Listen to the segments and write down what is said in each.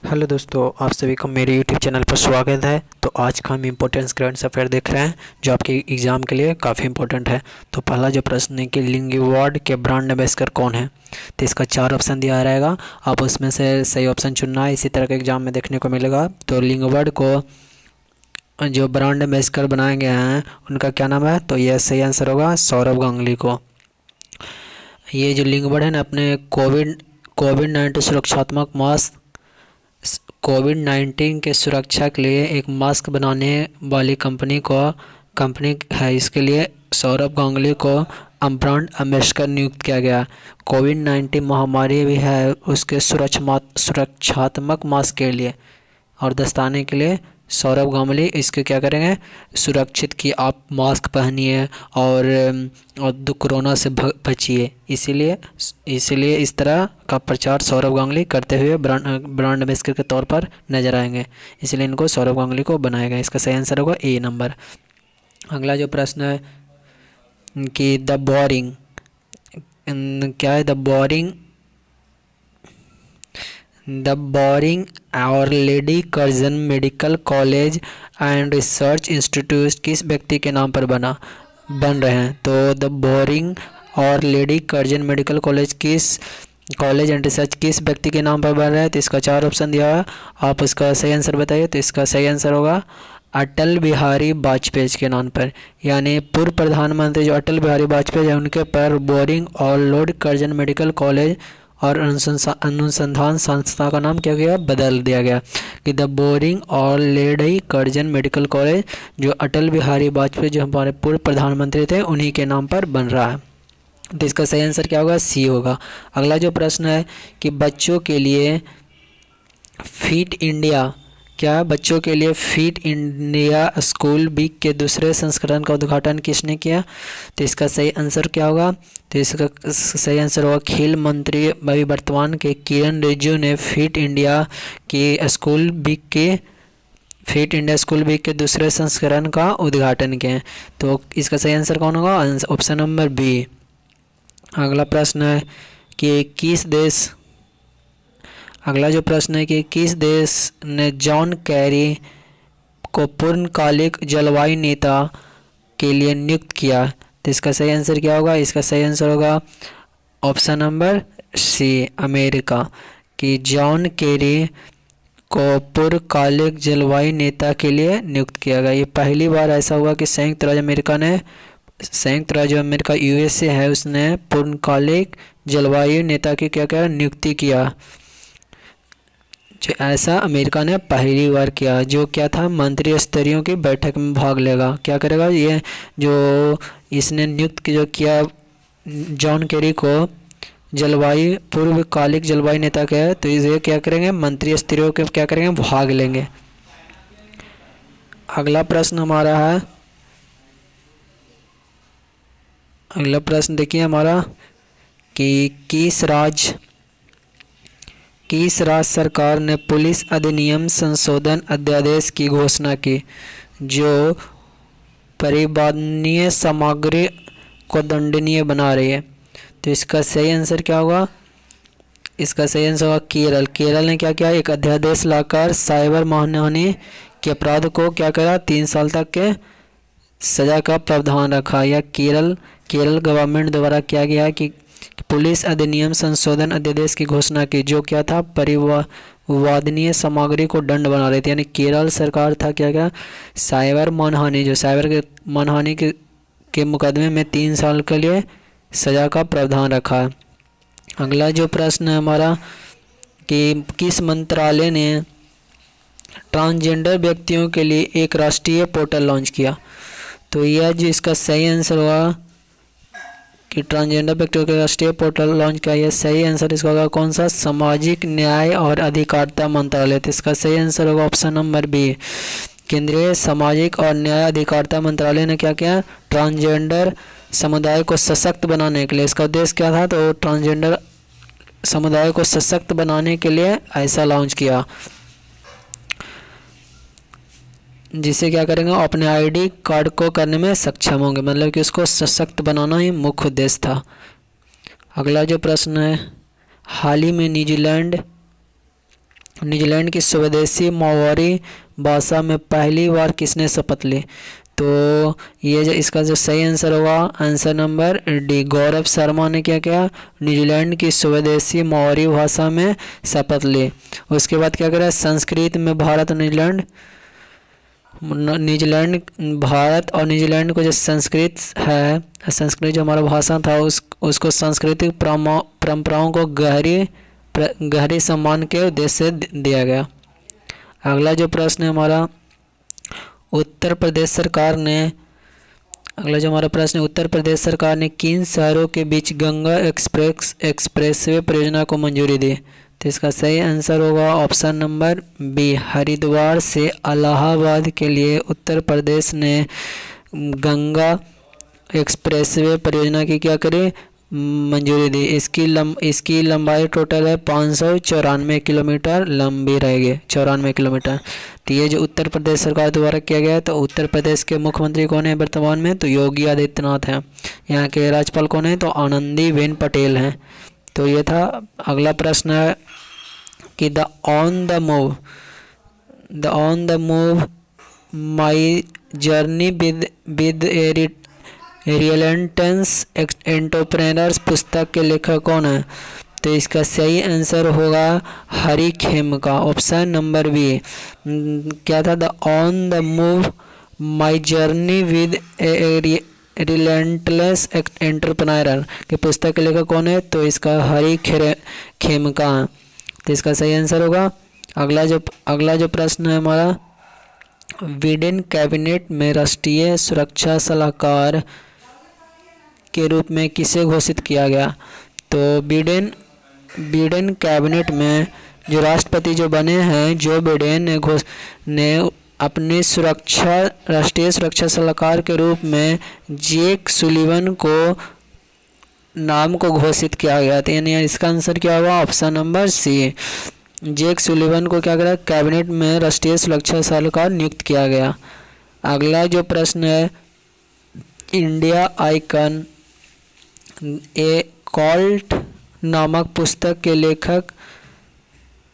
Hello दोस्तों, आप सभी को मेरे यूट्यूब चैनल पर स्वागत है। तो आज का हम इम्पोर्टेंस करंट अफेयर देख रहे हैं जो आपके एग्ज़ाम के लिए काफ़ी इंपॉर्टेंट है। तो पहला जो प्रश्न है कि लिंगवॉर्ड के ब्रांड एम्बेसडर कौन है। तो इसका 4 ऑप्शन दिया रहेगा, आप उसमें से सही ऑप्शन चुनना है। इसी तरह के एग्ज़ाम में देखने को मिलेगा। तो लिंगवॉर्ड को जो ब्रांड एम्बेसडर बनाए गए हैं उनका क्या नाम है, तो यह सही आंसर होगा सौरभ गांगुली को। ये जो लिंगवॉर्ड है ना, अपने कोविड 19 सुरक्षात्मक मास्क कोविड-19 के सुरक्षा के लिए एक मास्क बनाने वाली कंपनी है। इसके लिए सौरभ गांगुली को ब्रांड एम्बेसडर नियुक्त किया गया। कोविड-19 महामारी भी है, उसके सुरक्षात्मक मास्क के लिए और दस्ताने के लिए सौरभ गांगुली इसके क्या करेंगे, सुरक्षित कि आप मास्क पहनिए और कोरोना से बचिए। इसीलिए इस तरह का प्रचार सौरभ गांगुली करते हुए ब्रांड एम्बेसडर के तौर पर नजर आएंगे। इसलिए इनको सौरभ गांगुली को बनाया गया। इसका सही आंसर होगा ए नंबर। अगला जो प्रश्न है कि द बोरिंग क्या है, द बोरिंग और lady Curzon medical college and research institute किस व्यक्ति के नाम पर बन रहे हैं। तो द बोरिंग और lady Curzon medical college and research किस व्यक्ति के नाम पर बन रहे हैं। तो इसका 4 ऑप्शन दिया हुआ है, आप इसका सही आंसर बताइए। तो इसका सही आंसर होगा अटल बिहारी वाजपेयी के नाम पर, यानी पूर्व प्रधानमंत्री जो अटल बिहारी वाजपेयी है उनके पर बोरिंग और लेडी कर्जन मेडिकल कॉलेज और अनुसंधान संस्था का नाम क्या गया, बदल दिया गया कि द बोरिंग और लेडी कर्जन मेडिकल कॉलेज जो अटल बिहारी वाजपेयी जो हमारे पूर्व प्रधानमंत्री थे उन्हीं के नाम पर बन रहा है। तो इसका सही आंसर क्या होगा, सी होगा। अगला जो प्रश्न है कि बच्चों के लिए फिट इंडिया स्कूल वीक के दूसरे संस्करण का उद्घाटन किसने किया। तो इसका सही आंसर क्या होगा, तो इसका सही आंसर होगा खेल मंत्री अभी वर्तमान के किरण रिजिजू ने फिट इंडिया स्कूल वीक के दूसरे संस्करण का उद्घाटन किया। तो इसका सही आंसर कौन होगा, ऑप्शन नंबर बी। अगला प्रश्न है कि अगला जो प्रश्न है कि किस देश ने जॉन कैरी को पूर्णकालिक जलवायु नेता के लिए नियुक्त किया। तो इसका सही आंसर क्या होगा, इसका सही आंसर होगा ऑप्शन नंबर सी, अमेरिका, कि जॉन कैरी को पूर्णकालिक जलवायु नेता के लिए नियुक्त किया गया। ये पहली बार ऐसा हुआ कि संयुक्त राज्य अमेरिका यूएसए है, उसने पूर्णकालिक जलवायु नेता की क्या नियुक्ति किया। जो ऐसा अमेरिका ने पहली बार किया, जो क्या था, मंत्री स्तरीयों की बैठक में भाग लेगा। क्या करेगा ये, जो इसने नियुक्त जो किया जॉन कैरी को पूर्वकालिक जलवायु नेता का है, तो इसे क्या करेंगे, मंत्री स्तरीयों के क्या करेंगे, भाग लेंगे। अगला प्रश्न हमारा है, अगला प्रश्न देखिए हमारा कि किस राज्य सरकार ने पुलिस अधिनियम संशोधन अध्यादेश की घोषणा की जो परिवादनीय सामग्री को दंडनीय बना रही है। तो इसका सही आंसर क्या होगा, इसका सही आंसर होगा केरल ने क्या किया, एक अध्यादेश लाकर साइबर मानहानि के अपराध को क्या करा, 3 साल तक के सजा का प्रावधान रखा। या केरल गवर्नमेंट द्वारा क्या गया कि पुलिस अधिनियम संशोधन अध्यादेश की घोषणा की जो क्या था, परिवादनीय सामग्री को दंड बना रही थी। यानी केरल सरकार था क्या साइबर मानहानि के मुकदमे में 3 साल के लिए सजा का प्रावधान रखा है। अगला जो प्रश्न है हमारा कि किस मंत्रालय ने ट्रांसजेंडर व्यक्तियों के लिए एक राष्ट्रीय पोर्टल लॉन्च किया। तो यह जो इसका सही आंसर होगा कि ट्रांसजेंडर व्यक्तियों के राष्ट्रीय पोर्टल लॉन्च किया, यह सही आंसर इसका होगा कौन सा, सामाजिक न्याय और अधिकारिता मंत्रालय। तो इसका सही आंसर होगा ऑप्शन नंबर बी, केंद्रीय सामाजिक और न्याय अधिकारिता मंत्रालय ने क्या किया, ट्रांसजेंडर समुदाय को सशक्त बनाने के लिए, इसका उद्देश्य क्या था, तो ट्रांसजेंडर समुदाय को सशक्त बनाने के लिए ऐसा लॉन्च किया, जिससे क्या करेंगे, अपने आईडी कार्ड को करने में सक्षम होंगे। मतलब कि उसको सशक्त बनाना ही मुख्य उद्देश्य था। अगला जो प्रश्न है, हाल ही में न्यूजीलैंड न्यूजीलैंड की स्वदेशी माओरी भाषा में पहली बार किसने शपथ ली? तो ये जो इसका जो सही आंसर होगा, answer number D, Gaurav Sharma ने क्या किया? न्यूजीलैंड की स्वदेशी माओरी भाषा में शपथ ली। उसके बाद क्या करा? संस्कृत में भारत भारत और न्यूजीलैंड को जो संस्कृत है, संस्कृत जो हमारा भाषा था उसको सांस्कृतिक परंपराओं को गहरी सम्मान के उद्देश्य से दिया गया। अगला जो प्रश्न है हमारा, उत्तर प्रदेश सरकार ने किन शहरों के बीच गंगा एक्सप्रेसवे परियोजना को मंजूरी दी? तो इसका सही आंसर होगा ऑप्शन नंबर बी, हरिद्वार से इलाहाबाद के लिए उत्तर प्रदेश ने गंगा एक्सप्रेसवे परियोजना की क्या करी? मंजूरी दी। इसकी लंबाई टोटल है 594 किलोमीटर लंबी रहेगी, 94 किलोमीटर। तो ये जो उत्तर प्रदेश सरकार द्वारा किया गया है, तो उत्तर प्रदेश के मुख्यमंत्री कौन है वर्तमान में? तो योगी आदित्यनाथ हैं। यहाँ के राज्यपाल कौन है? तो आनंदीबेन पटेल हैं। तो ये था। अगला प्रश्न है कि the on the move my journey with reluctant entrepreneurs पुस्तक के लेखक कौन है? तो इसका सही आंसर होगा हरी खेमका, ऑप्शन नंबर बी। क्या था? The on the move my journey with relentless entrepreneur के पुस्तक के लेखक कौन है? तो इसका हरी खेमका। तो इसका सही आंसर होगा। अगला जो प्रश्न है हमारा, बिडेन कैबिनेट में राष्ट्रीय सुरक्षा सलाहकार के रूप में किसे घोषित किया गया? तो बिडेन कैबिनेट में जो राष्ट्रपति जो बने हैं, जो बिडेन ने अपनी राष्ट्रीय सुरक्षा सलाहकार के रूप में जेक सुलिवन को नाम को घोषित किया गया था। यानी इसका आंसर क्या होगा? Option number C, Jake Sullivan को क्या करा? कैबिनेट में राष्ट्रीय सुरक्षा सलाहकार नियुक्त किया गया। अगला जो प्रश्न है, इंडिया आइकन ए कॉल्ट नामक पुस्तक के लेखक,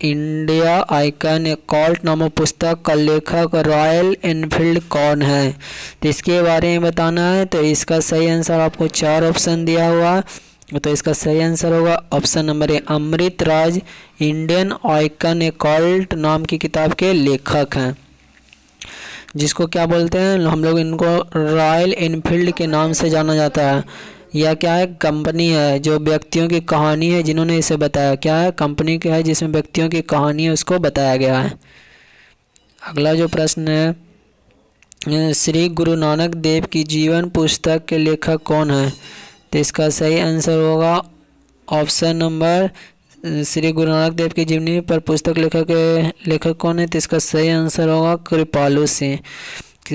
इंडिया आइकन ए कॉल्ट नामक पुस्तक का लेखक रॉयल एनफील्ड कौन है? तो इसके बारे में बताना है। तो इसका सही आंसर आपको 4 ऑप्शन दिया हुआ। तो इसका सही आंसर होगा option number A, Amrit Raj Indian icon a cult नाम की किताब के लेखक हैं, जिसको क्या बोलते हैं हम लोग, इनको रॉयल एनफील्ड के नाम से जाना जाता है। यह क्या है? कंपनी है, जो व्यक्तियों की कहानी है जिन्होंने इसे बताया। क्या है? कंपनी क्या है जिसमें व्यक्तियों की कहानी है उसको बताया गया है। अगला जो प्रश्न है, श्री गुरु नानक देव की जीवन पुस्तक के लेखक कौन है? तो इसका सही आंसर होगा ऑप्शन नंबर, श्री गुरु नानक देव की जीवनी पर पुस्तक लेखक कौन है? तो इसका सही आंसर होगा कृपालु सिंह,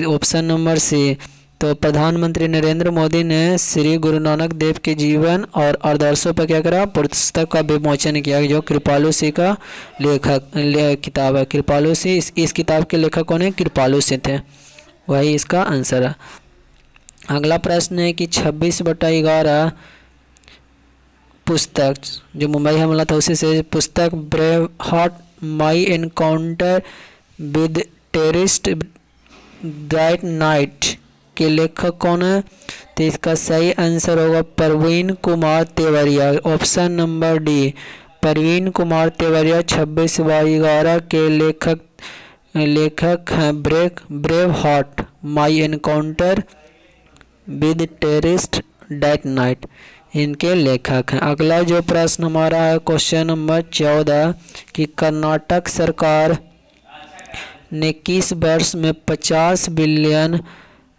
ऑप्शन नंबर सी। तो प्रधानमंत्री नरेंद्र मोदी ने श्री गुरु नानक देव के जीवन और आदर्शों पर क्या करा? पुस्तक का विमोचन किया, जो कृपालु सिंह का किताब है। कृपालु सिंह, इस किताब के लेखक कौन है? कृपालु सिंह थे, वही इसका आंसर है। अगला प्रश्न है कि 26/11 पुस्तक जो मुंबई हमला था उसी से पुस्तक brave heart my encounter with terrorist that night के लेखक कौन है? तो इसका सही आंसर होगा Parveen Kumar Tewariya, option number D, Parveen Kumar Tewariya 26/11 के लेखक हैं। Brave heart my encounter with terrorist that night, इनके लेखक हैं। अगला जो प्रश्न हमारा है क्वेश्चन नंबर 14 कि कर्नाटक सरकार ने किस वर्ष में 50 बिलियन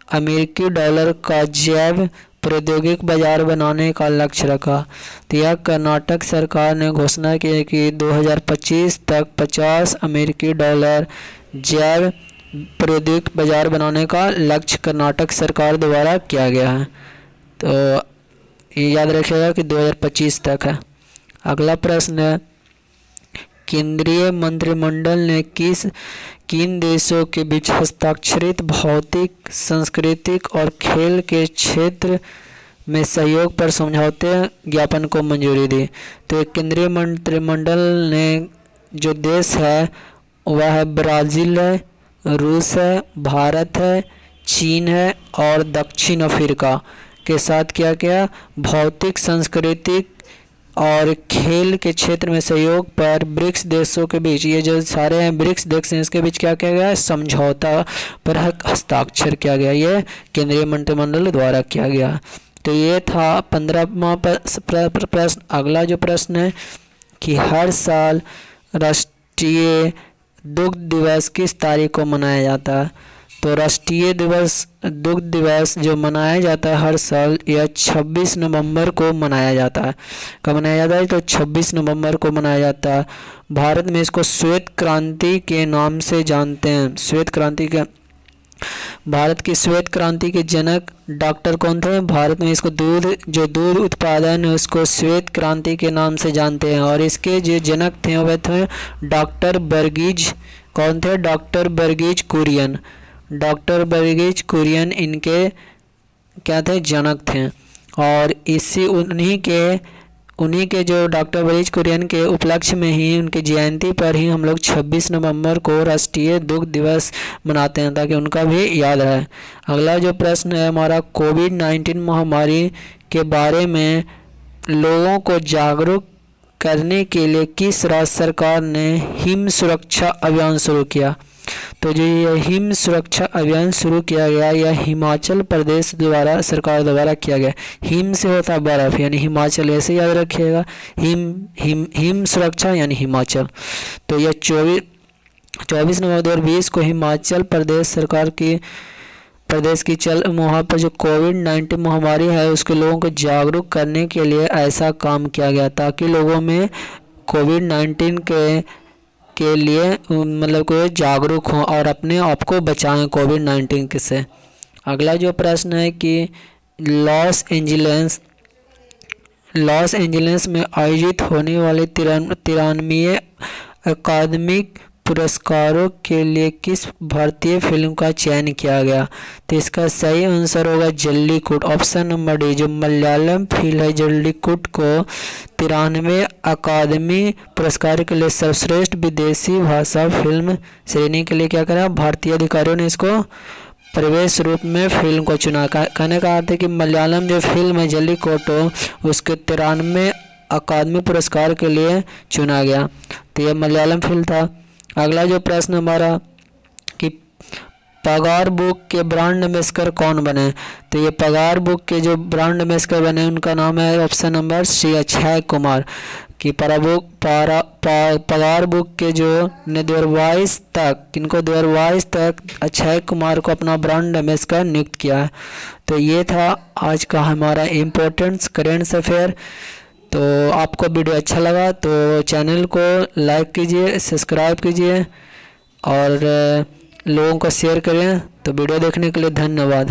अमेरिकी डॉलर का जैव प्रौद्योगिक बाजार बनाने का लक्ष्य रखा? तो यह कर्नाटक सरकार ने घोषणा की है कि 2025 तक 50 अमेरिकी डॉलर जैव प्रौद्योगिक बाजार बनाने का लक्ष्य कर्नाटक सरकार द्वारा किया गया है। तो ये याद रखिएगा कि 2025 तक है। अगला प्रश्न है, केंद्रीय मंत्रिमंडल ने किन देशों के बीच हस्ताक्षरित भौतिक, सांस्कृतिक और खेल के क्षेत्र में सहयोग पर समझौते ज्ञापन को मंजूरी दी? तो केंद्रीय मंत्रिमंडल ने जो देश है वह है ब्राज़ील है, रूस है, भारत है, चीन है और दक्षिण अफ्रीका के साथ क्या किया, भौतिक, सांस्कृतिक और खेल के क्षेत्र में सहयोग पर ब्रिक्स देशों के बीच, ये जो सारे हैं ब्रिक्स देश हैं, इसके बीच क्या किया गया, समझौता पर हस्ताक्षर किया गया। ये केंद्रीय मंत्रिमंडल द्वारा किया गया। तो ये था 15वां प्रश्न। अगला जो प्रश्न है कि हर साल राष्ट्रीय दुग्ध दिवस किस तारीख को मनाया जाता है। तो राष्ट्रीय दुग्ध दिवस जो मनाया जाता है हर साल, यह 26 नवंबर को मनाया जाता है। कब मनाया जाता है, तो 26 नवंबर को मनाया जाता है। भारत में इसको श्वेत क्रांति के नाम से जानते हैं। श्वेत क्रांति के, भारत की श्वेत क्रांति के जनक डॉक्टर कौन थे, भारत में इसको दूध उत्पादन है उसको श्वेत क्रांति के नाम से जानते हैं। और इसके जो जनक थे वह थे डॉक्टर वर्गीज, कौन थे, डॉक्टर वर्गीज कुरियन। डॉक्टर वर्गीज कुरियन इनके क्या थे, जनक थे। और उन्हीं के जो डॉक्टर वर्गीज कुरियन के उपलक्ष्य में ही, उनकी जयंती पर ही हम लोग 26 नवंबर को राष्ट्रीय दुग्ध दिवस मनाते हैं, ताकि उनका भी याद रहे। अगला जो प्रश्न है हमारा, कोविड-19 महामारी के बारे में लोगों को जागरूक करने के लिए किस राज्य सरकार ने हिम सुरक्षा अभियान शुरू किया। तो जो ये हिम सुरक्षा अभियान शुरू किया गया, यह हिमाचल प्रदेश सरकार द्वारा किया गया। हिम से होता है बर्फ, यानी हिमाचल, ऐसे याद रखिएगा। हिम सुरक्षा यानी हिमाचल। तो यह 24 नवंबर 2020 को हिमाचल प्रदेश सरकार की वहाँ पर जो कोविड-19 महामारी है उसके लोगों को जागरूक करने के लिए ऐसा काम किया गया, ताकि लोगों में कोविड-19 के लिए मतलब कोई जागरूक हों और अपने आप को बचाएं कोविड-19 से। अगला जो प्रश्न है कि लॉस एंजलिस में आयोजित होने वाले 93वें अकादमिक पुरस्कारों के लिए किस भारतीय फिल्म का चयन किया गया। तो इसका सही आंसर होगा जल्लीकट्टू, ऑप्शन नंबर डी। जो मलयालम फिल्म है जल्लीकट्टू को 93वें अकादमी पुरस्कार के लिए सर्वश्रेष्ठ विदेशी भाषा फिल्म श्रेणी के लिए क्या करा, भारतीय अधिकारियों ने इसको प्रवेश रूप में फिल्म को चुना। कहने का अर्थ है कि मलयालम जो फिल्म है जल्लीकट्टू उसके 93वें अकादमी पुरस्कार के लिए चुना गया। तो यह मलयालम फिल्म था। अगला जो प्रश्न हमारा कि पगार बुक के ब्रांड एम्बेसडर कौन बने। तो ये पगार बुक के जो ब्रांड एम्बेसडर बने उनका नाम है option number C Akshay Kumar. कि पगार बुक के जो ने 2022 तक अक्षय कुमार को अपना ब्रांड एम्बेसडर नियुक्त किया है। तो ये था आज का हमारा इम्पोर्टेंट करेंट अफेयर। तो आपको वीडियो अच्छा लगा तो चैनल को लाइक कीजिए, सब्सक्राइब कीजिए और लोगों को शेयर करें। तो वीडियो देखने के लिए धन्यवाद।